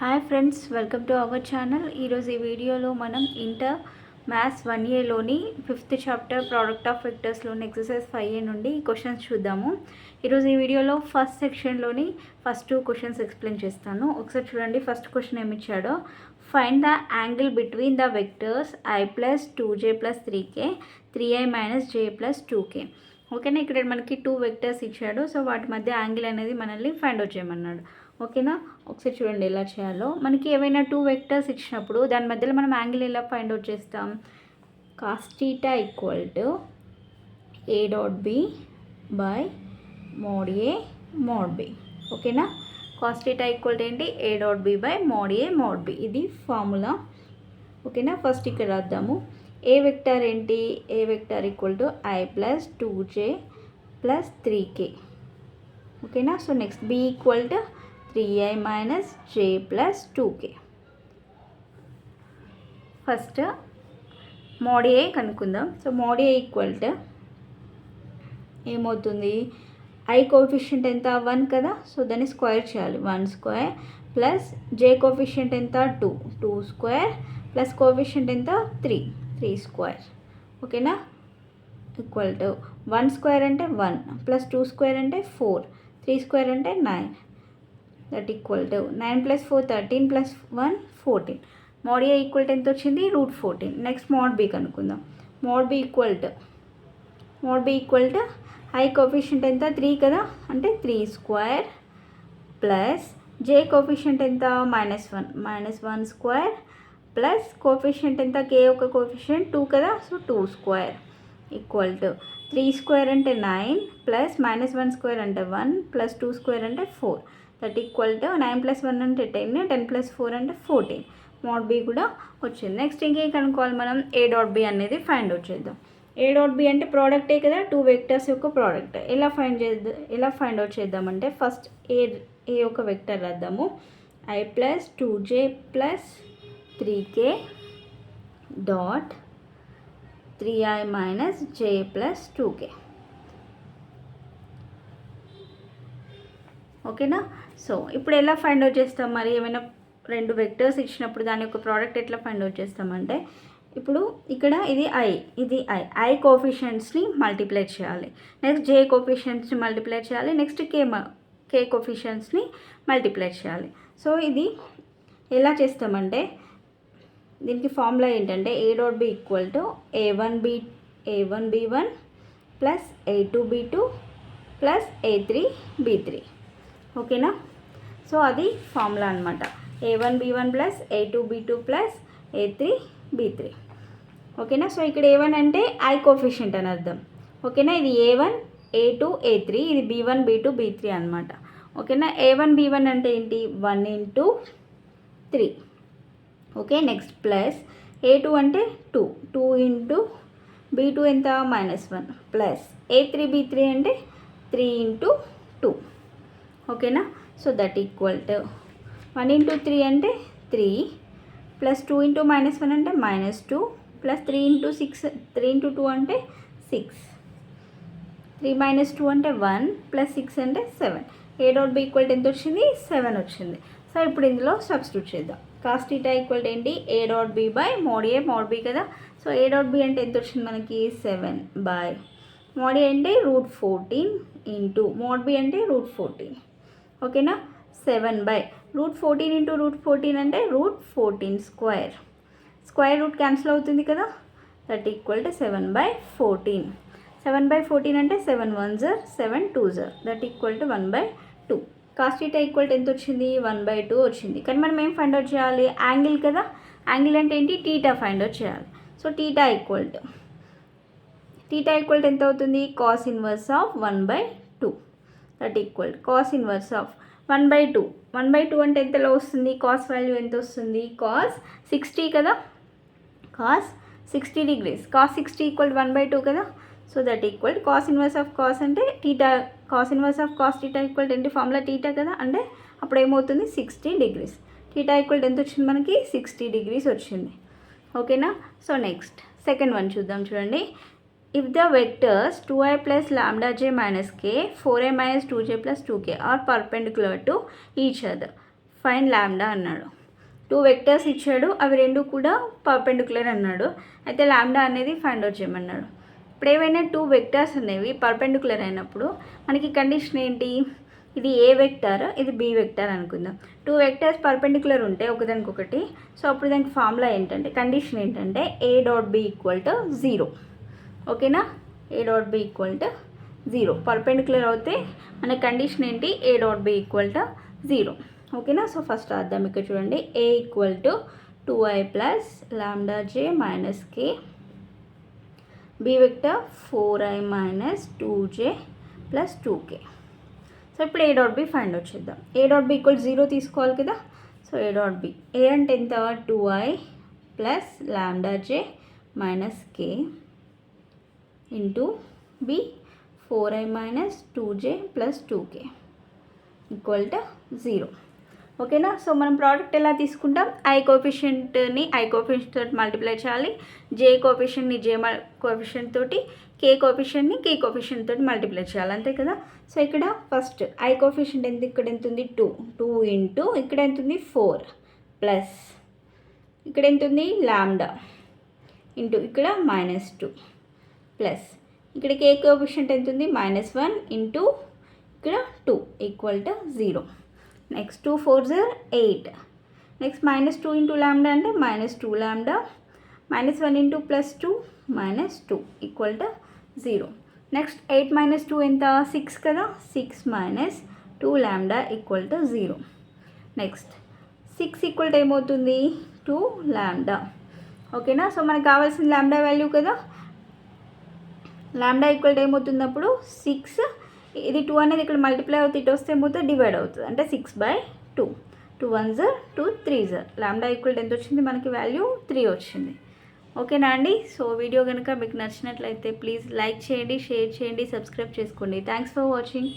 Hi friends, welcome to our channel. ఈరోజు ఈ వీడియోలో మనం ఇంటర్ మ్యాథ్స్ 1Aలోని 5th చాప్టర్ ప్రోడక్ట్ ఆఫ్ వెక్టర్స్లోని ఎక్సర్సైజ్ 5A నుండి క్వశ్చన్స్ చూద్దాము. ఈరోజు ఈ వీడియోలో ఫస్ట్ సెక్షన్లోని ఫస్ట్ 2 క్వశ్చన్స్ ఎక్స్ప్లెయిన్ చేస్తాను. ఒకసారి చూడండి. ఫస్ట్ క్వశ్చన్ ఏమి ఇచ్చాడో, find the angle between the vectors I + 2j + 3k 3i - j + 2k. ఓకేనా, ఇక్కడ మనకి 2 వెక్టర్స్ ఇచ్చాడు. సో వాటి మధ్య యాంగిల్ అనేది మనల్ని ఫైండ్ అవుట్ చేయమన్నాడు. ఓకేనా, ఒకసారి చూడండి ఎలా చేయాలో. మనకి ఏవైనా 2 వెక్టర్స్ ఇచ్చినప్పుడు దాని మధ్యలో మనం యాంగిల్ ఎలా ఫైండ్ అవుట్ చేస్తాం? cos θ = a.b / mod a mod b. ఓకేనా, cos θ ఏంటి? a.b / mod a mod b. ఇది ఫార్ములా. ఓకేనా, ఫస్ట్ ఇక్కడ రాద్దాము. ఏ వెక్టర్ ఏంటి? ఏ వెక్టర్ = I + 2j + 3k. ఓకేనా, so next b = 3i - j + 2k. First mod a కనుక్కుందాం. సో mod a ఏమవుతుంది? I coefficient ఎంత? 1 కదా. సో దాన్ని స్క్వేర్ చేయాలి. 1² ప్లస్ j కోఎఫిషియంట్ ఎంత? 2² ప్లస్ కోఎఫిషియంట్ ఎంత? 3² ఓకేనా, = 1² అంటే 1 ప్లస్ 2² అంటే 4, 3² అంటే 9. దట్ = 9 + 4 13 + 1 14. mod a ఎంత వచ్చింది? √14. నెక్స్ట్ mod b కనుక్కుందాం. mod b I కోఎఫిషియంట్ ఎంత? 3 కదా, అంటే 3² ప్లస్ j కోఎఫిషియంట్ ఎంత? -1 1² ప్లస్ కోఎఫిషియంట్ ఎంత? k యొక్క కోఎఫిషియంట్ 2 కదా, సో 2² = 3² అంటే 9 ప్లస్ -1² అంటే 1 ప్లస్ 2² అంటే 4. దట్ = 9 + 1 అంటే 10, 10 + 4 అంటే 14. mod b కూడా వచ్చింది. నెక్స్ట్ ఇంకేం కనుక్కోవాలి మనం? a.b అనేది ఫైండ్ అవుట్ చేద్దాం. a.b అంటే ప్రోడక్టే కదా, 2 వెక్టర్స్ యొక్క ప్రోడక్ట్. ఎలా ఫైండ్ అవుట్ చేద్దామంటే, ఫస్ట్ ఏ ఒక వెక్టర్ రాద్దాము. I + 2j + 3k dot 3i - j + 2k. ఓకేనా, సో ఇప్పుడు ఎలా ఫైండ్ అవుట్ చేస్తాం? మరి ఏమైనా 2 వెక్టర్స్ ఇచ్చినప్పుడు దాని యొక్క ప్రోడక్ట్ ఎట్లా ఫైండ్ అవుట్ చేస్తామంటే, ఇప్పుడు ఇక్కడ ఇది I కోఎఫిషియంట్స్ని మల్టిప్లై చేయాలి. నెక్స్ట్ j కోఎఫిషియంట్స్ని మల్టిప్లై చేయాలి. నెక్స్ట్ k కోఎఫిషియంట్స్ని మల్టిప్లై చేయాలి. సో ఇది ఎలా చేస్తామంటే, దీనికి ఫార్ములా ఏంటంటే a.b = a1b1 plus a2b2 plus a3b3. ఓకేనా, సో అది ఫార్ములా అనమాట. a1b1 plus a2b2 plus a3b3. ఓకేనా, సో ఇక్కడ a1 అంటే I కోఎఫిషియంట్ అని అర్థం. ఓకేనా, ఇది a1 a2 a3, ఇది b1 b2 b3 అనమాట. ఓకేనా, a1 b1 అంటే ఏంటి? 1 × 3. ఓకే, నెక్స్ట్ ప్లస్ a2 అంటే 2, 2 × b2 ఎంత? -1 ప్లస్ a3b3 అంటే 3 × 2. ఓకేనా, సో దట్ = 1 × 3 అంటే 3 ప్లస్ 2 × -1 అంటే -2 ప్లస్ 3 × 2 అంటే 6. 3 - 2 అంటే 1 ప్లస్ 6 అంటే 7. a.b ఎంత వచ్చింది? 7 వచ్చింది. సో ఇప్పుడు ఇందులో సబ్స్టిట్యూట్ చేద్దాం. cos θ ఏంటి? a.b / mod a mod b కదా. సో a.b అంటే ఎంత వచ్చింది మనకి? 7 / mod a అంటే √14 ఇంటూ mod b అంటే √14. ఓకేనా, 7 / √14 ఇంటూ √14 అంటే √14². స్క్వేర్ రూట్ క్యాన్సిల్ అవుతుంది కదా. దట్ = 7/14. 7/14 అంటే 7 1s are 7 2s are. That = 1/2. cos θ ఎంత వచ్చింది? 1/2 వచ్చింది. కానీ మనం ఏం ఫైండ్ అవుట్ చేయాలి? యాంగిల్ కదా. యాంగిల్ అంటే ఏంటి? θ ఫైండ్ అవుట్ చేయాలి. సో θ ఎంత అవుతుంది? cos 1/2. That = cos 1/2. 1/2 అంటే ఎంతలో వస్తుంది? cos వాల్యూ ఎంత వస్తుంది? cos 60 కదా. cos 60 degrees. cos 60 = 1/2 కదా. సో దట్ = cos 1 cos అంటే cos 1 cos θ ఏంటి? ఫార్ములా θ కదా, అంటే అప్పుడు ఏమవుతుంది? 60 degrees. θ ఎంత వచ్చింది మనకి? 60 degrees వచ్చింది. ఓకేనా, సో నెక్స్ట్ సెకండ్ వన్ చూద్దాం. చూడండి. If the vectors 2i plus lambda j minus k, 4i minus 2j plus 2k are perpendicular to each other, find lambda అన్నాడు. 2 వెక్టర్స్ ఇచ్చాడు, అవి రెండు కూడా పర్పెండిక్యులర్ అన్నాడు. అయితే లాంబ్డా అనేది ఫైండ్ అవుట్ చేయమన్నాడు. ఇప్పుడు ఏవైనా 2 వెక్టర్స్ అనేవి పర్పెండిక్యులర్ అయినప్పుడు మనకి కండిషన్ ఏంటి, ఇది ఏ వెక్టర్, ఇది బి వెక్టర్ అనుకుందాం. 2 వెక్టర్స్ పర్పెండిక్యులర్ ఉంటే ఒకదానికొకటి, సో అప్పుడు దానికి ఫార్ములా ఏంటంటే, కండిషన్ ఏంటంటే A dot B equal to 0. ఓకేనా, A dot B equal to 0 perpendicular అవుతే మన కండిషన్ ఏంటి, A dot B equal to 0. ఓకేనా, సో ఫస్ట్ రాద్దాం. ఇక్కడ చూడండి, A equal to 2i plus lambda J minus K, B vector 4i minus 2j plus 2k. So ఇప్పుడు A dot B find out చేద్దాం. A dot B equal 0 తీసుకోవాలి కదా. So A dot B, ఏ అంటే ఎంత, 2i plus lambda J minus k into b 4i minus 2j plus 2k equal to 0. ఓకేనా, so మనం product ఎలా తీసుకుంటాం, ఐ కోఎఫిషియంట్ని ఐ కోఎఫిషియంట్ తోటి మల్టిప్లై చేయాలి, జే కోఎఫిషియంట్ని జే కోఎఫిషియంట్ తోటి, కే కోఎఫిషియంట్ని కే కోఎఫిషియంట్ తోటి మల్టిప్లై చేయాలి, అంతే కదా. సో ఇక్కడ ఫస్ట్ ఐ కోఎఫిషియంట్ ఎంత, ఇక్కడ ఎంత ఉంది 2 ఇంటూ ఇక్కడ ఎంత ఉంది 4 ప్లస్ ఇక్కడ ఎంత ఉంది లాంబ్డా ఇంటూ ఇక్కడ -2 ప్లస్ ఇక్కడ కే కోఎఫిషియంట్ ఎంత ఉంది -1 ఇంటూ ఇక్కడ 2 equal to 0. Next 2 4s 8, next -2 into lambda అంటే -2 lambda, -1 into +2 -2 equal to 0. Next 8 - 2 ఎంత, 6 కదా, 6 - 2 lambda equal to 0. Next 6 equal to ఏమవుతుంది, 2 లాంబ్డా. ఓకేనా, సో మనకు కావాల్సిన లాంబ్డా వాల్యూ కదా, లాంబ్డా ఈక్వల్ టు ఏమవుతుంది అప్పుడు 6, ఇది 2 అనేది ఇక్కడ మల్టిప్లై అవుతుంది, ఇటు వస్తే ఏమవుతుంది డివైడ్ అవుతుంది, అంటే 6/2, 2 1s 2 3s, lambda equal to ఎంత వచ్చింది మనకి వాల్యూ 3 వచ్చింది. ఓకేనా అండి. సో వీడియో కనుక మీకు నచ్చినట్లయితే ప్లీజ్ లైక్ చేయండి, షేర్ చేయండి, సబ్స్క్రైబ్ చేసుకోండి. Thanks for watching.